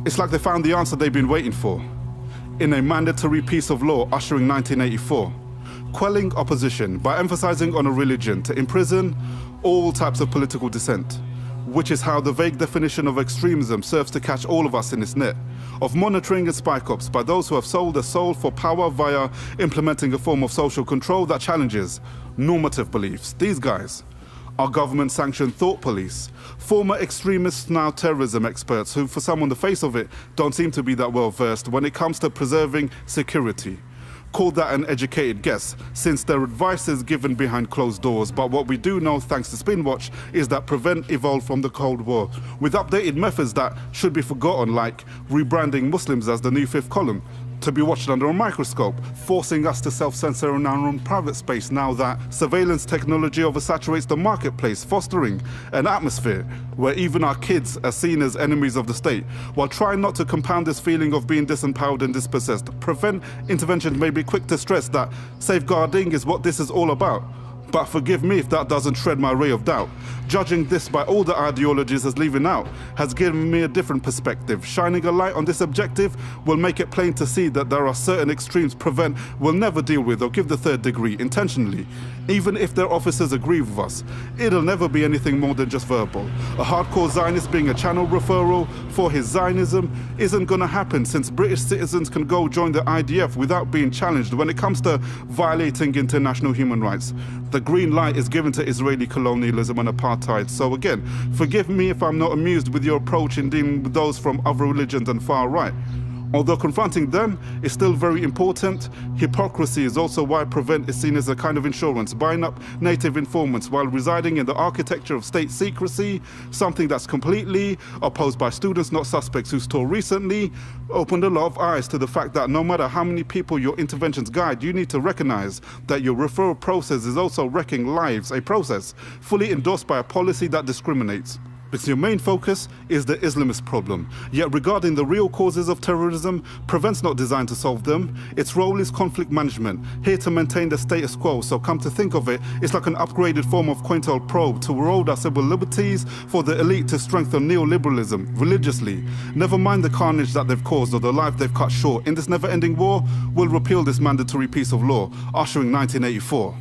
It's like they found the answer they've been waiting for in a mandatory piece of law ushering 1984, quelling opposition by emphasizing on a religion to imprison all types of political dissent, which is how the vague definition of extremism serves to catch all of us in its net of monitoring and spike ops by those who have sold their soul for power via implementing a form of social control that challenges normative beliefs. These guys are government-sanctioned thought police, former extremists, now terrorism experts who, for some on the face of it, don't seem to be that well versed when it comes to preserving security. Call that an educated guess, since their advice is given behind closed doors. But what we do know, thanks to Spinwatch, is that PREVENT evolved from the Cold War, with updated methods that should be forgotten, like rebranding Muslims as the new fifth column, to be watched under a microscope, forcing us to self-censor in our own private space now that surveillance technology oversaturates the marketplace, fostering an atmosphere where even our kids are seen as enemies of the state. While trying not to compound this feeling of being disempowered and dispossessed, PREVENT interventions may be quick to stress that safeguarding is what this is all about. But forgive me if that doesn't shred my ray of doubt. Judging this by all the ideologies as leaving out has given me a different perspective. Shining a light on this objective will make it plain to see that there are certain extremes PREVENT will never deal with or give the third degree intentionally. Even if their officers agree with us, it'll never be anything more than just verbal. A hardcore Zionist being a channel referral for his Zionism isn't gonna happen, since British citizens can go join the IDF without being challenged when it comes to violating international human rights. The green light is given to Israeli colonialism and apartheid. So again, forgive me if I'm not amused with your approach in dealing with those from other religions and far right. Although confronting them is still very important, hypocrisy is also why PREVENT is seen as a kind of insurance, buying up native informants while residing in the architecture of state secrecy, something that's completely opposed by students, not suspects, whose tour recently opened a lot of eyes to the fact that no matter how many people your interventions guide, you need to recognize that your referral process is also wrecking lives, a process fully endorsed by a policy that discriminates. Because your main focus is the Islamist problem. Yet regarding the real causes of terrorism, PREVENT's not designed to solve them. Its role is conflict management, here to maintain the status quo. So come to think of it, it's like an upgraded form of COINTELPRO to erode our civil liberties for the elite to strengthen neoliberalism religiously. Never mind the carnage that they've caused or the life they've cut short. In this never-ending war, we'll repeal this mandatory piece of law, ushering 1984.